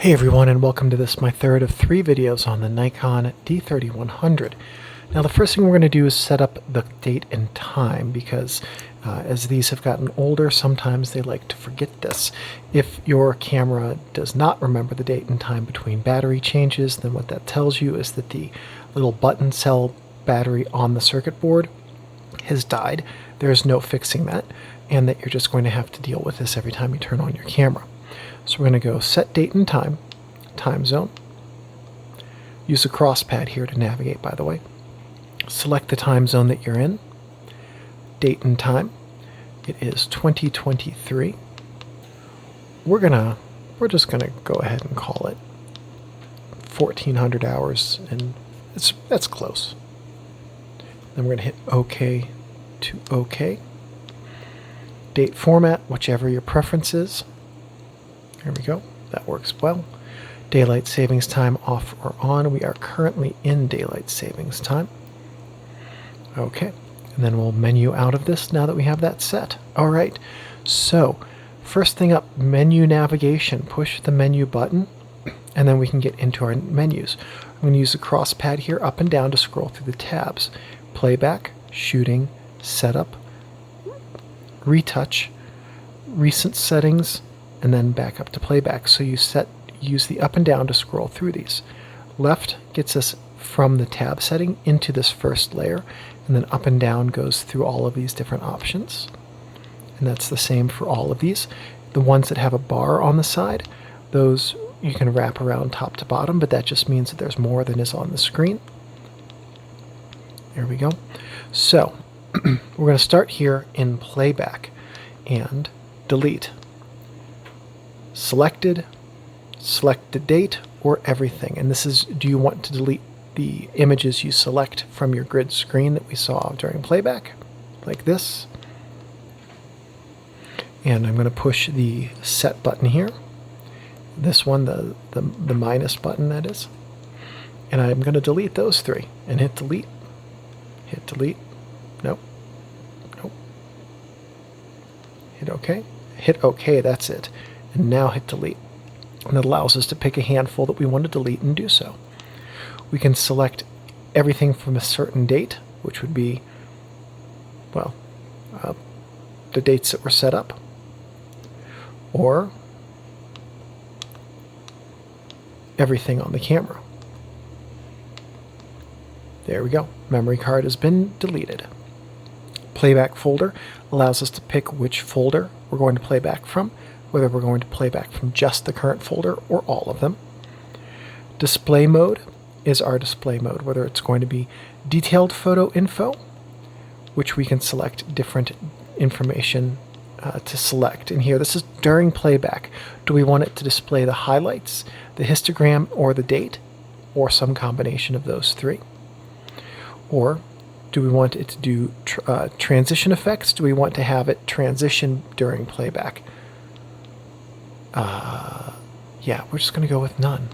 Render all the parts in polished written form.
Hey everyone, and welcome to my third of 3 videos on the Nikon D3100. Now the first thing we're going to do is set up the date and time because as these have gotten older, sometimes they like to forget this. If your camera does not remember the date and time between battery changes, then what that tells you is that the little button cell battery on the circuit board has died. There's no fixing that, and that you're just going to have to deal with this every time you turn on your camera. So we're going to go set date and time, time zone. Use the cross pad here to navigate, by the way. Select the time zone that you're in. Date and time. It is 2023. We're just gonna go ahead and call it 1400 hours, and that's close. Then we're gonna hit OK to OK. Date format, whichever your preference is. There we go. That works well. Daylight savings time off or on. We are currently in daylight savings time. Okay. And then we'll menu out of this now that we have that set. All right. So first thing up, menu navigation. Push the menu button and then we can get into our menus. I'm going to use the cross pad here up and down to scroll through the tabs. Playback, shooting, setup, retouch, recent settings, and then back up to playback. So use the up and down to scroll through these. Left gets us from the tab setting into this first layer, and then up and down goes through all of these different options. And that's the same for all of these. The ones that have a bar on the side, those you can wrap around top to bottom, but that just means that there's more than is on the screen. There we go. So we're going to start here in playback and delete. Selected, select the date or everything. And this is, do you want to delete the images you select from your grid screen that we saw during playback, like this? And I'm going to push the set button here. This one, the minus button, that is. And I'm going to delete those 3 and hit delete. Hit delete. Nope. Nope. Hit OK. Hit OK, that's it. And now hit delete. And it allows us to pick a handful that we want to delete and do so. We can select everything from a certain date, which would be, well, the dates that were set up, or everything on the camera. There we go. Memory card has been deleted. Playback folder allows us to pick which folder we're going to play back from, whether we're going to play back from just the current folder or all of them. Display mode is our display mode, whether it's going to be detailed photo info, which we can select different information to select. And here, this is during playback. Do we want it to display the highlights, the histogram, or the date, or some combination of those 3? Or do we want it to do transition effects? Do we want to have it transition during playback? Yeah, we're just going to go with none.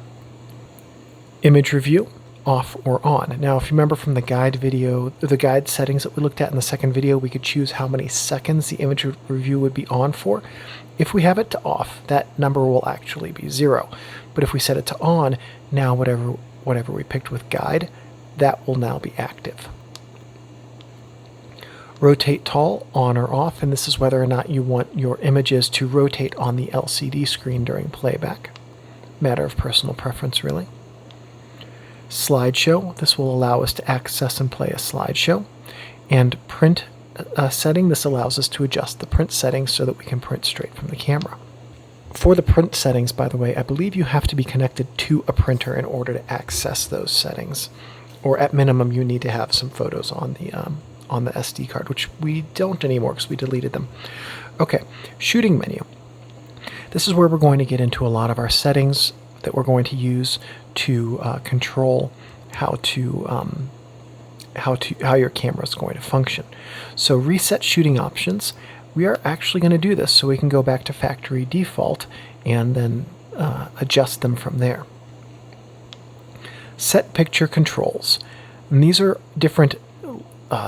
Image review, off or on. Now, if you remember from the guide video, the guide settings that we looked at in the second video, we could choose how many seconds the image review would be on for. If we have it to off, that number will actually be 0. But if we set it to on, now whatever we picked with guide, that will now be active. Rotate tall, on or off, and this is whether or not you want your images to rotate on the LCD screen during playback. Matter of personal preference, really. Slideshow, this will allow us to access and play a slideshow. And print setting, this allows us to adjust the print settings so that we can print straight from the camera. For the print settings, by the way, I believe you have to be connected to a printer in order to access those settings. Or at minimum, you need to have some photos on the SD card, which we don't anymore because we deleted them. Okay, shooting menu. This is where we're going to get into a lot of our settings that we're going to use to control how your camera is going to function. So reset shooting options. We are actually going to do this so we can go back to factory default and then adjust them from there. Set picture controls. And these are different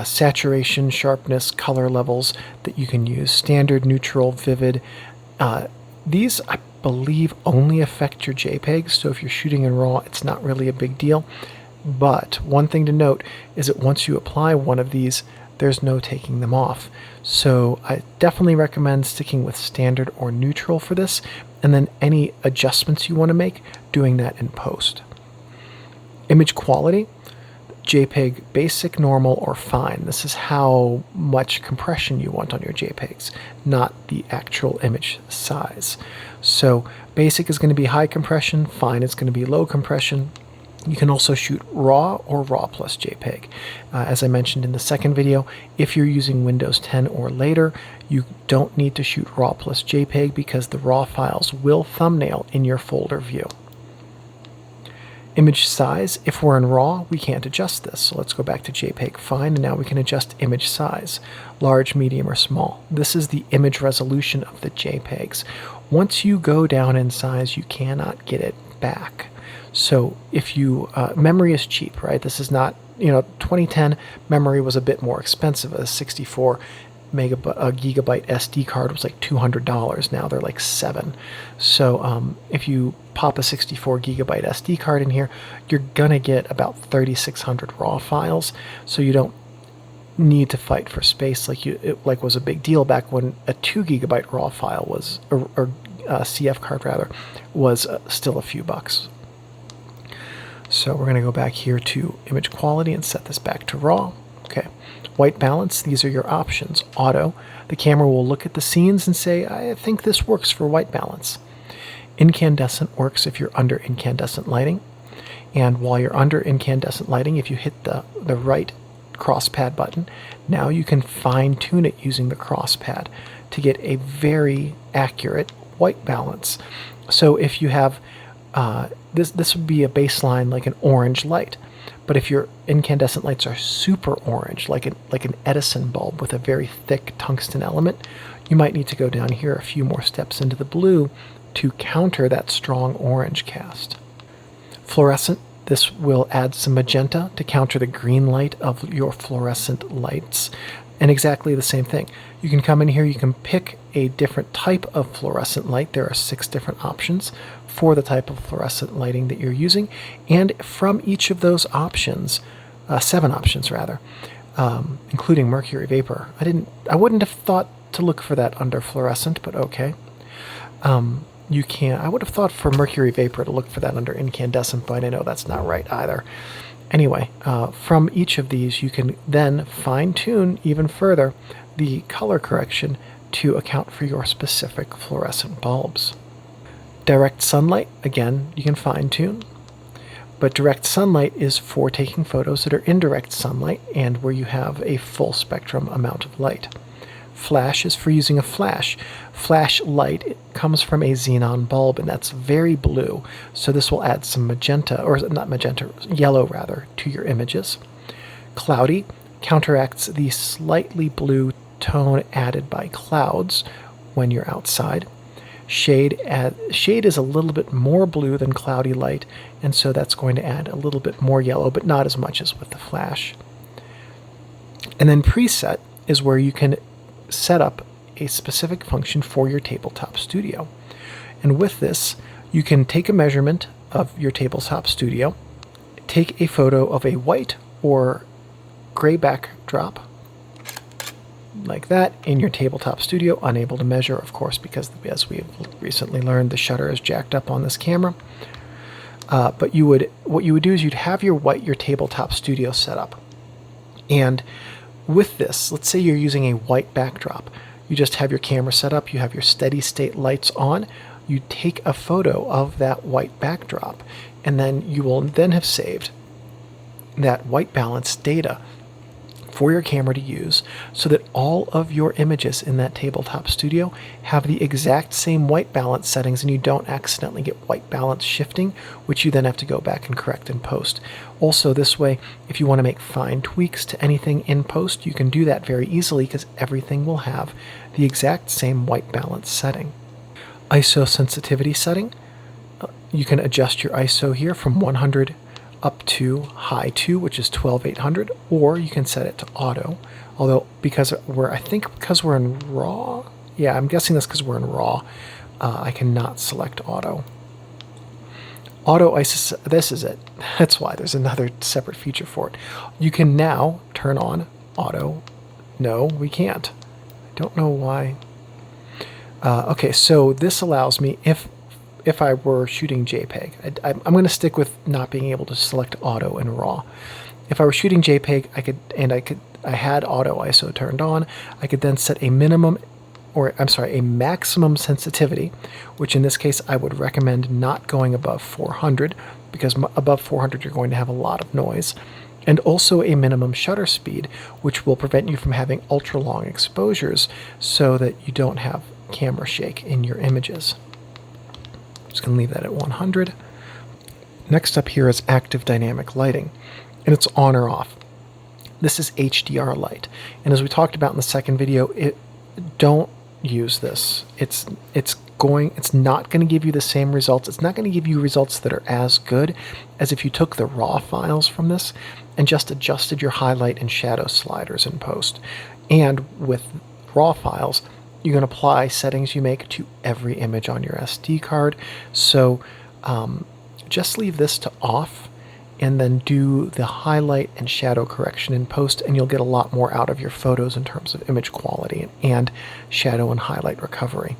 saturation, sharpness, color levels that you can use. Standard, neutral, vivid. These believe, only affect your JPEGs, so if you're shooting in RAW, it's not really a big deal. But one thing to note is that once you apply one of these, there's no taking them off. So I definitely recommend sticking with standard or neutral for this, and then any adjustments you want to make, doing that in post. Image quality, JPEG basic, normal, or fine. This is how much compression you want on your JPEGs, not the actual image size. So basic is going to be high compression, fine is going to be low compression. You can also shoot RAW or RAW plus JPEG. As I mentioned in the second video, if you're using Windows 10 or later, you don't need to shoot RAW plus JPEG because the RAW files will thumbnail in your folder view. Image size, if we're in RAW, we can't adjust this. So let's go back to JPEG fine, and now we can adjust image size, large, medium, or small. This is the image resolution of the JPEGs. Once you go down in size, you cannot get it back. So if you, memory is cheap, right? This is not, 2010 memory was a bit more expensive. A 64 gigabyte SD card was like $200. Now they're like $7. So if you pop a 64 gigabyte SD card in here, you're gonna get about 3,600 RAW files. So you don't need to fight for space like was a big deal back when a 2 gigabyte RAW file was, or CF card rather, was still a few bucks. So we're going to go back here to image quality and set this back to RAW. Okay. White balance, these are your options. Auto, the camera will look at the scenes and say, I think this works for white balance. Incandescent works if you're under incandescent lighting. And while you're under incandescent lighting, if you hit the right cross pad button, now you can fine tune it using the cross pad to get a very accurate white balance. So if you have this would be a baseline like an orange light, but if your incandescent lights are super orange, like an Edison bulb with a very thick tungsten element, you might need to go down here a few more steps into the blue to counter that strong orange cast. Fluorescent, this will add some magenta to counter the green light of your fluorescent lights. And exactly the same thing. You can come in here, you can pick a different type of fluorescent light. There are 6 different options for the type of fluorescent lighting that you're using. And from each of those options, 7 options rather, including mercury vapor. I wouldn't have thought to look for that under fluorescent, but okay. You can. I would have thought for mercury vapor to look for that under incandescent, but I know that's not right either. Anyway, from each of these, you can then fine-tune even further the color correction to account for your specific fluorescent bulbs. Direct sunlight, again, you can fine-tune, but direct sunlight is for taking photos that are in direct sunlight and where you have a full spectrum amount of light. Flash is for using a flash. Flash light comes from a xenon bulb, and that's very blue. So this will add some magenta, or not magenta, yellow rather, to your images. Cloudy counteracts the slightly blue tone added by clouds when you're outside. Shade is a little bit more blue than cloudy light, and so that's going to add a little bit more yellow, but not as much as with the flash. And then preset is where you can set up a specific function for your tabletop studio. And with this, you can take a measurement of your tabletop studio, take a photo of a white or gray backdrop, like that, in your tabletop studio, unable to measure, of course, because as we have recently learned, the shutter is jacked up on this camera. But what you would do is you'd have your tabletop studio set up. And with this, let's say you're using a white backdrop. You just have your camera set up, you have your steady state lights on, you take a photo of that white backdrop, and then you will then have saved that white balance data for your camera to use so that all of your images in that tabletop studio have the exact same white balance settings and you don't accidentally get white balance shifting, which you then have to go back and correct in post. Also, this way, if you want to make fine tweaks to anything in post, you can do that very easily because everything will have the exact same white balance setting. ISO sensitivity setting. You can adjust your ISO here from 100 up to high 2, which is 12800, or you can set it to auto. Although because we're in RAW, yeah, I'm guessing that's because we're in RAW. I cannot select auto. Auto ISO, this is it. That's why there's another separate feature for it. You can now turn on auto. No, we can't. I don't know why. Okay, so this allows me, if I were shooting JPEG, I'm going to stick with not being able to select auto and raw. If I were shooting JPEG, I had auto ISO turned on, I could then set a maximum sensitivity, which in this case I would recommend not going above 400, because above 400 you're going to have a lot of noise, and also a minimum shutter speed, which will prevent you from having ultra long exposures so that you don't have camera shake in your images. Just going to leave that at 100. Next up here is active dynamic lighting, and it's on or off. This is HDR light, and as we talked about in the second video, don't use this. It's not going to give you the same results. It's not going to give you results that are as good as if you took the raw files from this and just adjusted your highlight and shadow sliders in post. And with raw files, you can apply settings you make to every image on your SD card. So just leave this to off and then do the highlight and shadow correction in post, and you'll get a lot more out of your photos in terms of image quality and shadow and highlight recovery.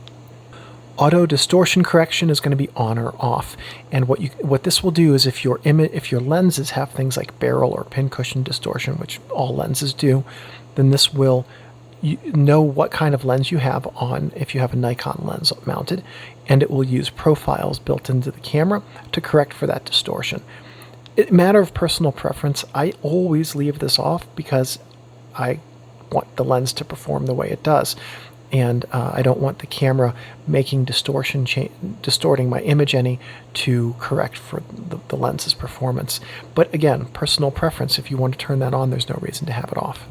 Auto distortion correction is going to be on or off, and what this will do is if your lenses have things like barrel or pincushion distortion, which all lenses do, then this will know what kind of lens you have on if you have a Nikon lens mounted, and it will use profiles built into the camera to correct for that distortion. Matter of personal preference, I always leave this off because I want the lens to perform the way it does, and I don't want the camera making distorting my image any to correct for the lens's performance. But again, personal preference. If you want to turn that on, there's no reason to have it off.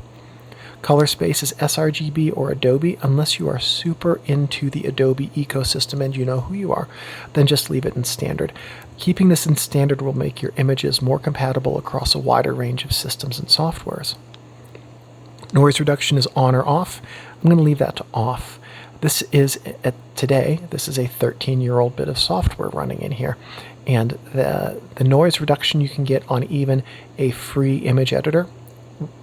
Color space is sRGB or Adobe. Unless you are super into the Adobe ecosystem and you know who you are, then just leave it in standard. Keeping this in standard will make your images more compatible across a wider range of systems and softwares. Noise reduction is on or off. I'm going to leave that to off. This is, today, this is a 13-year-old bit of software running in here. And the noise reduction you can get on even a free image editor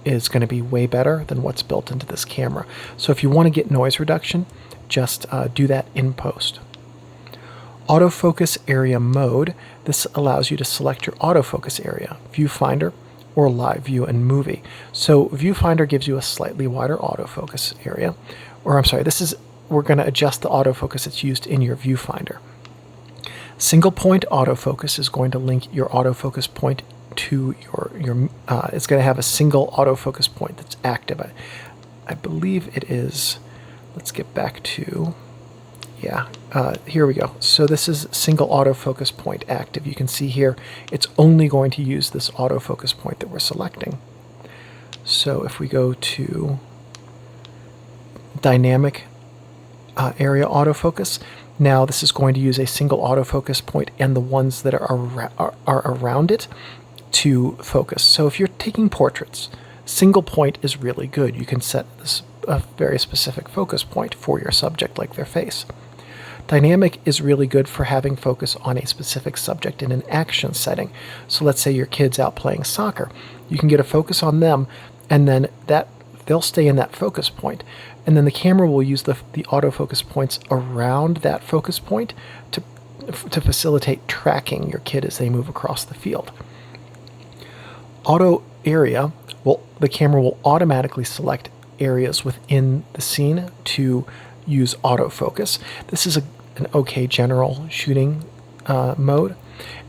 is going to be way better than what's built into this camera. So if you want to get noise reduction, just do that in post. Autofocus area mode. This allows you to select your autofocus area, viewfinder, or live view and movie. So viewfinder gives you a slightly wider autofocus area, or I'm sorry, we're going to adjust the autofocus that's used in your viewfinder. Single point autofocus is going to link your autofocus point to your it's going to have a single autofocus point that's active. I believe it is, let's get back to, here we go. So this is single autofocus point active. You can see here it's only going to use this autofocus point that we're selecting. So if we go to dynamic area autofocus, now this is going to use a single autofocus point and the ones that are around it to focus. So if you're taking portraits, single point is really good. You can set a very specific focus point for your subject, like their face. Dynamic is really good for having focus on a specific subject in an action setting. So let's say your kid's out playing soccer. You can get a focus on them, and then they'll stay in that focus point. And then the camera will use the autofocus points around that focus point to facilitate tracking your kid as they move across the field. Auto area, the camera will automatically select areas within the scene to use autofocus. This is an okay general shooting mode.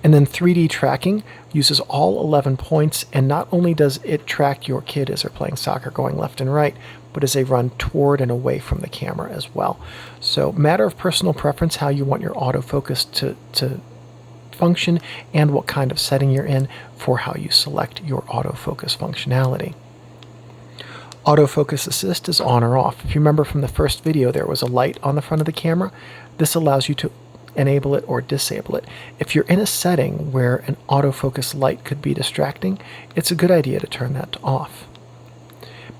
And then 3D tracking uses all 11 points, and not only does it track your kid as they're playing soccer going left and right, but as they run toward and away from the camera as well. So matter of personal preference how you want your autofocus to function and what kind of setting you're in for how you select your autofocus functionality. Autofocus assist is on or off. If you remember from the first video, there was a light on the front of the camera. This allows you to enable it or disable it. If you're in a setting where an autofocus light could be distracting, it's a good idea to turn that to off.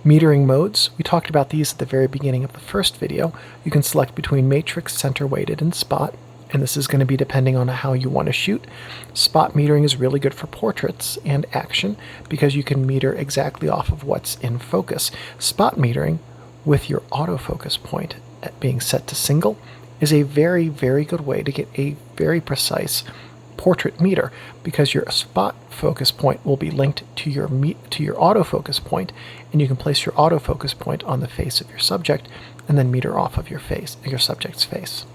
Metering modes, we talked about these at the very beginning of the first video. You can select between matrix, center weighted, and spot, and this is going to be depending on how you want to shoot. Spot metering is really good for portraits and action because you can meter exactly off of what's in focus. Spot metering with your autofocus point being set to single is a very, very good way to get a very precise portrait meter, because your spot focus point will be linked to your autofocus point, and you can place your autofocus point on the face of your subject and then meter off of your subject's face.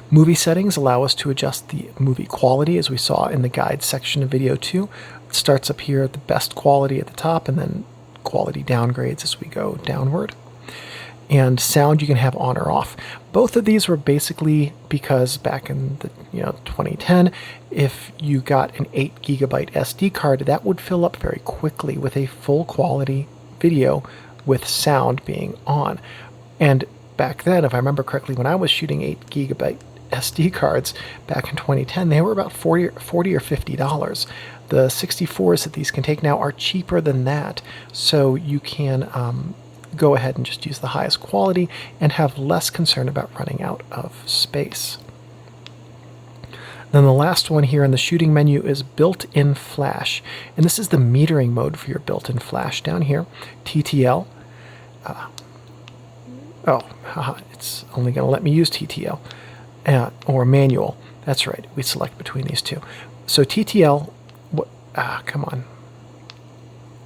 Movie settings allow us to adjust the movie quality, as we saw in the guide section of video 2. It starts up here at the best quality at the top, and then quality downgrades as we go downward. And sound you can have on or off. Both of these were basically because back in the 2010, if you got an 8 GB SD card, that would fill up very quickly with a full quality video with sound being on. And back then, if I remember correctly, when I was shooting 8 GB SD cards back in 2010, they were about $40 or $50. The 64s that these can take now are cheaper than that, so you can go ahead and just use the highest quality and have less concern about running out of space. Then the last one here in the shooting menu is built-in flash, and this is the metering mode for your built-in flash down here. TTL. It's only going to let me use TTL or manual. That's right, we select between these two. So TTL, come on.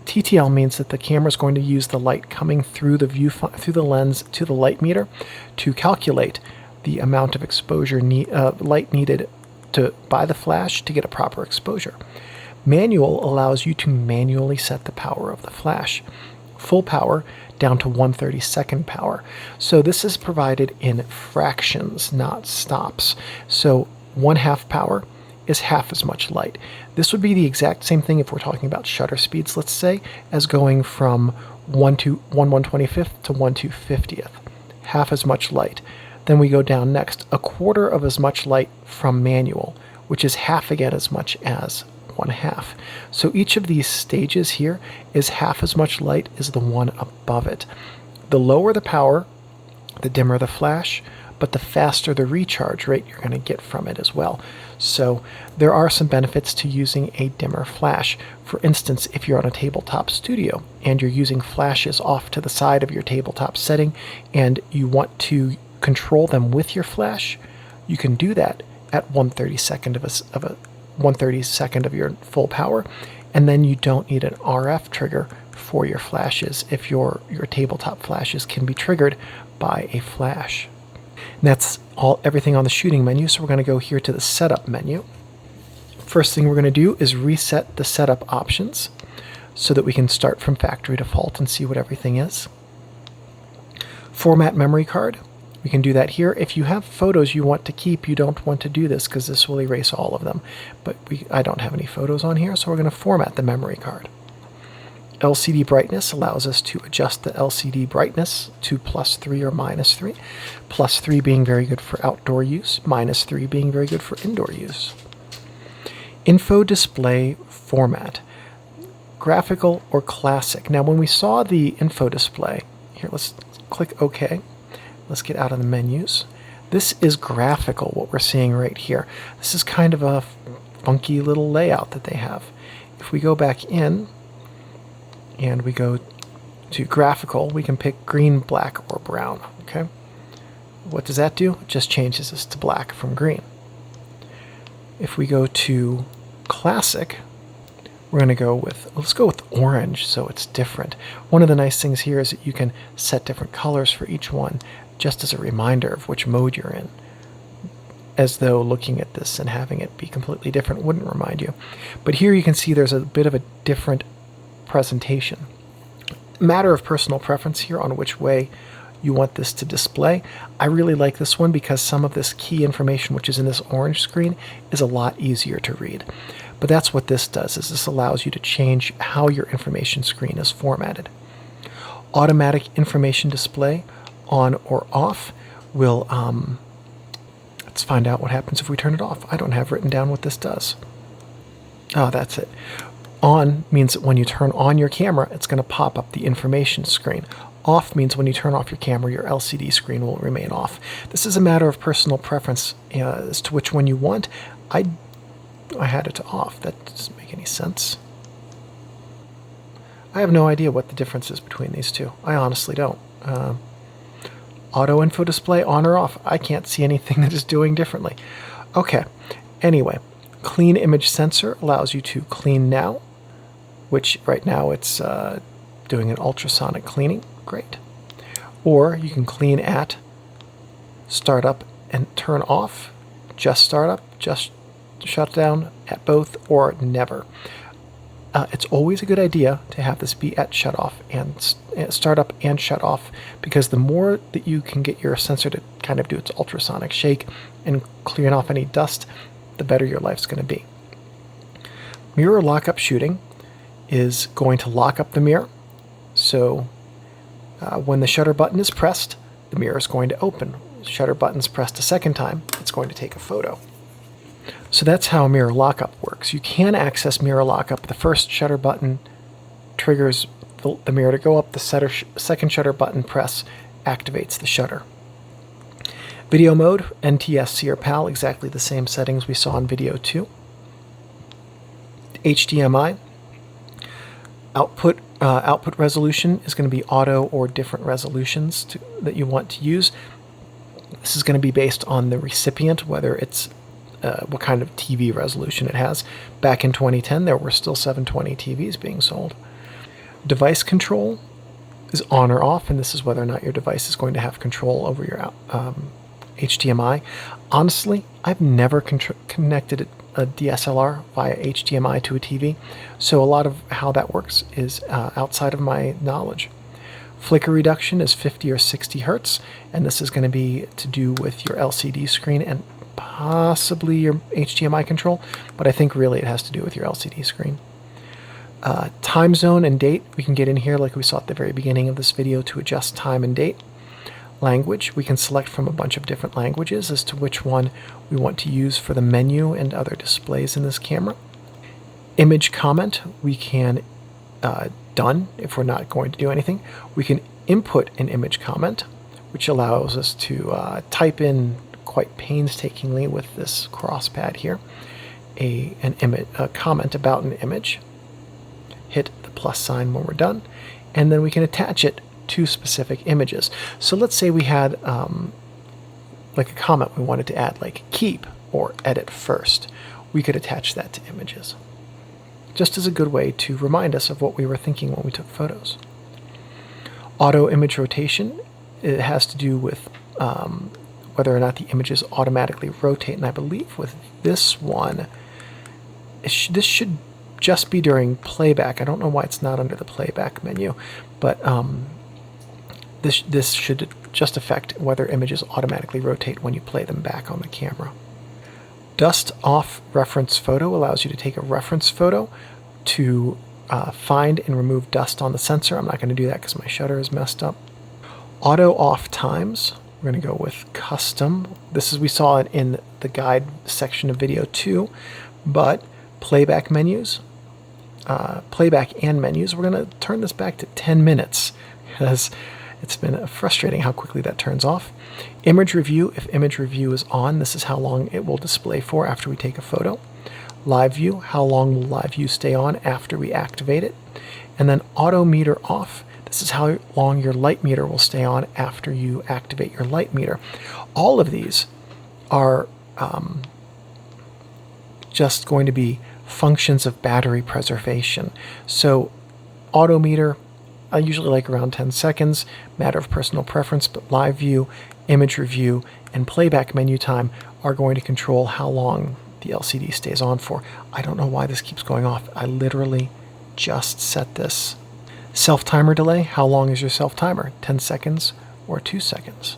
TTL means that the camera is going to use the light coming through the lens to the light meter to calculate the amount of exposure light needed by the flash to get a proper exposure. Manual allows you to manually set the power of the flash. Full power down to 1/32 power. So this is provided in fractions, not stops. So 1/2 power is half as much light. This would be the exact same thing if we're talking about shutter speeds, let's say, as going from 1/125th to 1/250th. Half as much light. Then we go down next, 1/4 of as much light from manual, which is half again as much as 1/2. So each of these stages here is half as much light as the one above it. The lower the power, the dimmer the flash, but the faster the recharge rate you're going to get from it as well. So there are some benefits to using a dimmer flash. For instance, if you're on a tabletop studio and you're using flashes off to the side of your tabletop setting and you want to control them with your flash, you can do that at 1/32 of your full power, and then you don't need an RF trigger for your flashes if your tabletop flashes can be triggered by a flash. And that's everything on the shooting menu, so we're going to go here to the setup menu. First thing we're going to do is reset the setup options so that we can start from factory default and see what everything is. Format memory card. We can do that here. If you have photos you want to keep, you don't want to do this because this will erase all of them. But I don't have any photos on here, so we're going to format the memory card. LCD brightness allows us to adjust the LCD brightness to +3 or -3. +3 being very good for outdoor use, -3 being very good for indoor use. Info display format. Graphical or classic. Now when we saw the info display, here let's click OK. Let's get out of the menus. This is graphical, what we're seeing right here. This is kind of a funky little layout that they have. If we go back in and we go to graphical, we can pick green, black, or brown. Okay. What does that do? It just changes us to black from green. If we go to classic, we're going to go with, let's go with orange so it's different. One of the nice things here is that you can set different colors for each one, just as a reminder of which mode you're in, as though looking at this and having it be completely different wouldn't remind you. But here you can see there's a bit of a different presentation. Matter of personal preference here on which way you want this to display. I really like this one because some of this key information which is in this orange screen is a lot easier to read. But that's what this does, is this allows you to change how your information screen is formatted. Automatic information display, on or off, will, let's find out what happens if we turn it off. I don't have written down what this does. Oh, that's it. On means that when you turn on your camera, it's going to pop up the information screen. Off means when you turn off your camera, your LCD screen will remain off. This is a matter of personal preference as to which one you want. I had it to off. That doesn't make any sense. I have no idea what the difference is between these two. I honestly don't. Auto info display on or off. I can't see anything that is doing differently. Okay, anyway, clean image sensor allows you to clean now, which right now it's doing an ultrasonic cleaning. Great. Or you can clean at startup and turn off, just startup, just shut down, at both, or never. It's always a good idea to have this be at shut off and start up and shut off, because the more that you can get your sensor to kind of do its ultrasonic shake and clearing off any dust, the better your life's going to be. Mirror lockup shooting is going to lock up the mirror. So when the shutter button is pressed, the mirror is going to open. The shutter button's pressed a second time, it's going to take a photo. So that's how mirror lockup works. You can access mirror lockup. The first shutter button triggers the mirror to go up. The second shutter button press activates the shutter. Video mode, NTSC or PAL, exactly the same settings we saw in video 2. HDMI. Output resolution is going to be auto or different resolutions that you want to use. This is going to be based on the recipient, whether it's what kind of TV resolution it has. Back in 2010, there were still 720 TVs being sold. Device control is on or off, and this is whether or not your device is going to have control over your HDMI. Honestly, I've never connected a DSLR via HDMI to a TV, so a lot of how that works is outside of my knowledge. Flicker reduction is 50 or 60 hertz, and this is going to be to do with your LCD screen and possibly your HDMI control, but I think really it has to do with your LCD screen. Time zone and date, we can get in here like we saw at the very beginning of this video to adjust time and date. Language, we can select from a bunch of different languages as to which one we want to use for the menu and other displays in this camera. Image comment, we can done if we're not going to do anything. We can input an image comment, which allows us to type in quite painstakingly with this cross pad here a comment about an image. Hit the plus sign when we're done, and then we can attach it to specific images. So let's say we had like a comment we wanted to add, like keep or edit first. We could attach that to images, just as a good way to remind us of what we were thinking when we took photos. Auto image rotation, it has to do with whether or not the images automatically rotate, and I believe with this one, this should just be during playback. I don't know why it's not under the playback menu, but this should just affect whether images automatically rotate when you play them back on the camera. Dust off reference photo allows you to take a reference photo to find and remove dust on the sensor. I'm not going to do that because my shutter is messed up. Auto off times, we're going to go with custom. This is, we saw it in the guide section of video 2, but playback menus, playback and menus, we're going to turn this back to 10 minutes because it's been frustrating how quickly that turns off. Image review, if image review is on, this is how long it will display for after we take a photo. Live view, how long will live view stay on after we activate it. And then auto meter off, this is how long your light meter will stay on after you activate your light meter. All of these are just going to be functions of battery preservation. So auto meter, I usually like around 10 seconds, matter of personal preference, but live view, image review, and playback menu time are going to control how long the LCD stays on for. I don't know why this keeps going off. I literally just set this. Self-timer delay, how long is your self-timer? 10 seconds or 2 seconds?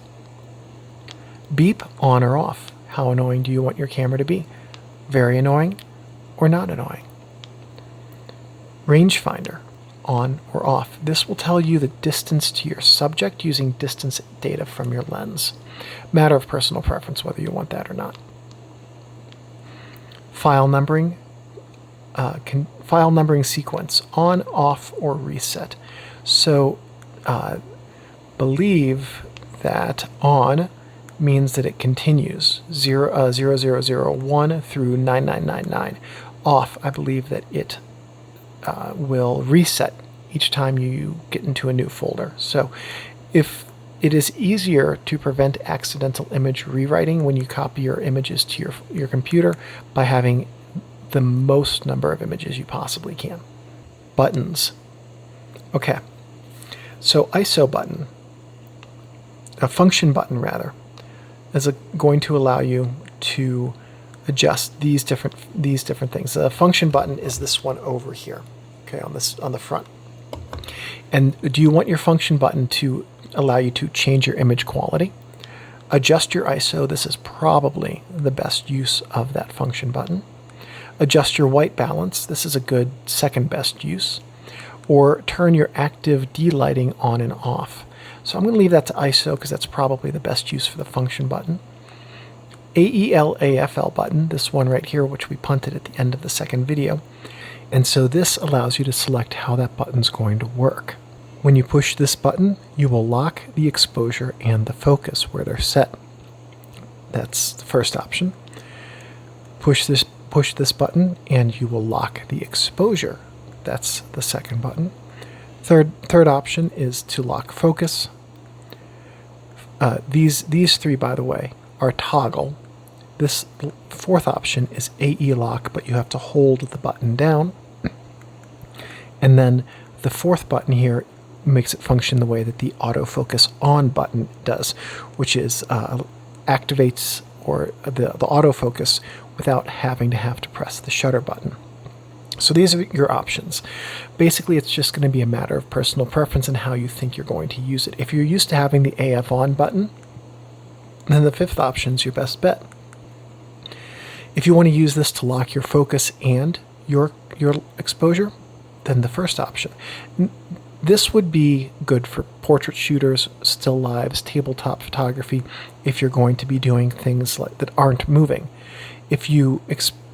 Beep, on or off, how annoying do you want your camera to be? Very annoying or not annoying? Rangefinder, on or off. This will tell you the distance to your subject using distance data from your lens. Matter of personal preference whether you want that or not. File numbering, file numbering sequence, on, off, or reset. So believe that on means that it continues 0001 through 9999. Off, I believe that it will reset each time you get into a new folder. So if it is easier to prevent accidental image rewriting when you copy your images to your computer by having the most number of images you possibly can. Buttons. Okay, so ISO button, a function button rather, is going to allow you to adjust these different things. The function button is this one over here, okay, on the front. And do you want your function button to allow you to change your image quality, adjust your ISO? This is probably the best use of that function button. Adjust your white balance. This is a good second best use. Or turn your active D-lighting on and off. So I'm going to leave that to ISO because that's probably the best use for the function button. AEL AFL button, this one right here, which we punted at the end of the second video. And so this allows you to select how that button's going to work. When you push this button, you will lock the exposure and the focus where they're set. That's the first option. Push this button and you will lock the exposure. That's the second button. Third option is to lock focus. These three, by the way, are toggle. This fourth option is AE lock, but you have to hold the button down. And then the fourth button here makes it function the way that the autofocus on button does, which is activates or the autofocus without having to press the shutter button. So these are your options. Basically, it's just going to be a matter of personal preference and how you think you're going to use it. If you're used to having the AF on button, then the fifth option is your best bet. If you want to use this to lock your focus and your exposure, then the first option. This would be good for portrait shooters, still lives, tabletop photography, if you're going to be doing things like that aren't moving. If you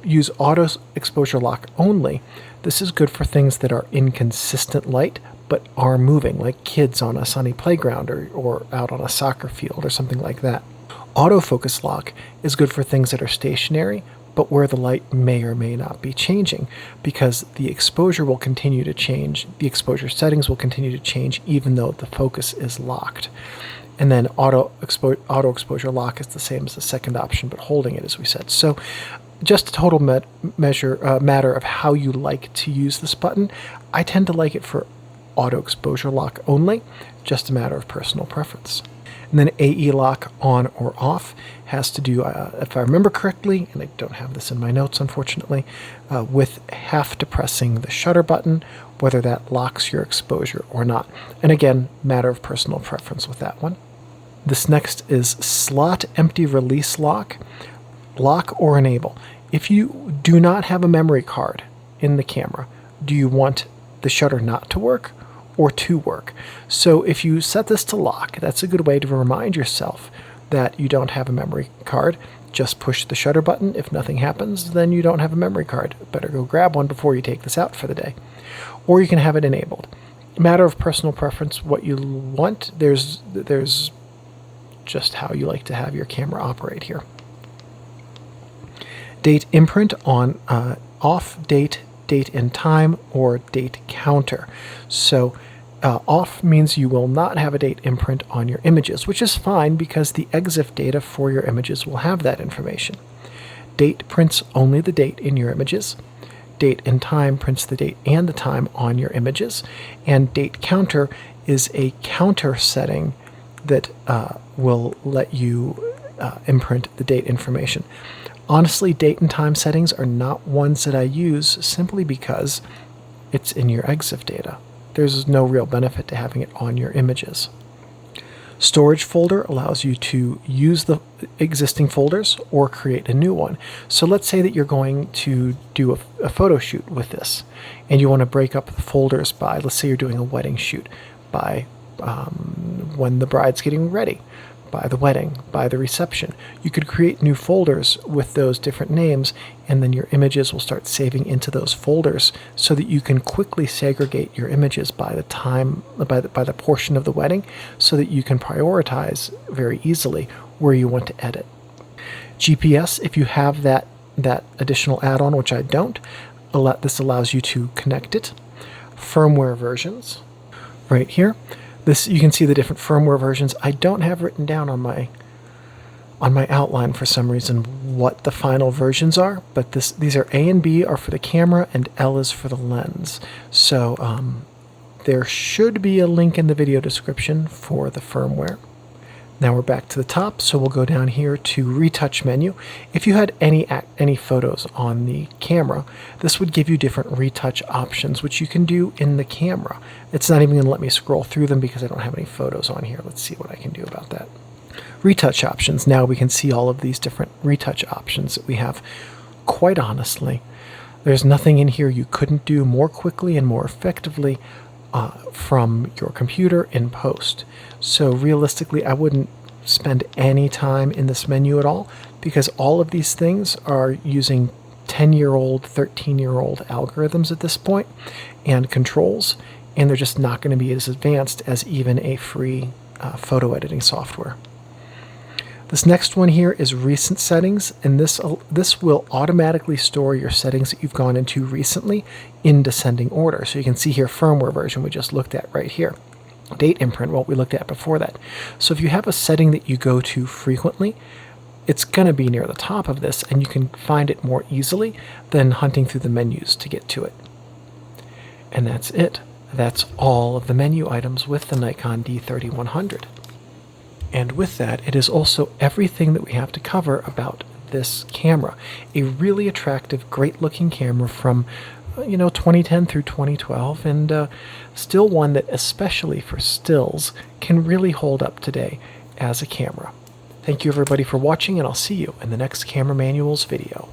use auto exposure lock only, this is good for things that are inconsistent light but are moving, like kids on a sunny playground or out on a soccer field or something like that. Autofocus lock is good for things that are stationary but where the light may or may not be changing, because the exposure will continue to change, the exposure settings will continue to change even though the focus is locked. And then auto exposure lock is the same as the second option, but holding it, as we said. So just a total matter of how you like to use this button. I tend to like it for auto exposure lock only, just a matter of personal preference. And then AE lock on or off has to do, if I remember correctly, and I don't have this in my notes unfortunately, with half depressing the shutter button, whether that locks your exposure or not. And again, matter of personal preference with that one. This next is slot empty release lock, lock or enable. If you do not have a memory card in the camera, do you want the shutter not to work or to work? So if you set this to lock, that's a good way to remind yourself that you don't have a memory card. Just push the shutter button. If nothing happens, then you don't have a memory card. Better go grab one before you take this out for the day. Or you can have it enabled. Matter of personal preference, what you want. There's just how you like to have your camera operate here. Date imprint on, off, date and time, or date counter. So off means you will not have a date imprint on your images, which is fine because the EXIF data for your images will have that information. Date prints only the date in your images. Date and time prints the date and the time on your images. And date counter is a counter setting that will let you imprint the date information. Honestly, date and time settings are not ones that I use simply because it's in your EXIF data. There's no real benefit to having it on your images. Storage folder allows you to use the existing folders or create a new one. So let's say that you're going to do a photo shoot with this and you want to break up the folders by, let's say you're doing a wedding shoot, by when the bride's getting ready. by the wedding, by the reception. You could create new folders with those different names, and then your images will start saving into those folders so that you can quickly segregate your images by the time, by the portion of the wedding, so that you can prioritize very easily where you want to edit. GPS, if you have that additional add-on, which I don't, this allows you to connect it. Firmware versions, right here. This, you can see the different firmware versions. I don't have written down on my outline for some reason what the final versions are, but these are A and B are for the camera and L is for the lens. So there should be a link in the video description for the firmware. Now we're back to the top, so we'll go down here to Retouch menu. If you had any photos on the camera, this would give you different retouch options, which you can do in the camera. It's not even going to let me scroll through them because I don't have any photos on here. Let's see what I can do about that. Retouch options. Now we can see all of these different retouch options that we have. Quite honestly, there's nothing in here you couldn't do more quickly and more effectively from your computer in post. So realistically, I wouldn't spend any time in this menu at all, because all of these things are using 10-year-old, 13-year-old algorithms at this point and controls, and they're just not going to be as advanced as even a free photo editing software. This next one here is recent settings, and this will automatically store your settings that you've gone into recently in descending order. So you can see here firmware version we just looked at right here. Date imprint, what we looked at before that. So if you have a setting that you go to frequently, it's going to be near the top of this, and you can find it more easily than hunting through the menus to get to it. And that's it. That's all of the menu items with the Nikon D3100. And with that, it is also everything that we have to cover about this camera. A really attractive, great-looking camera from 2010 through 2012, and still one that, especially for stills, can really hold up today as a camera. Thank you everybody for watching, and I'll see you in the next Camera Manuals video.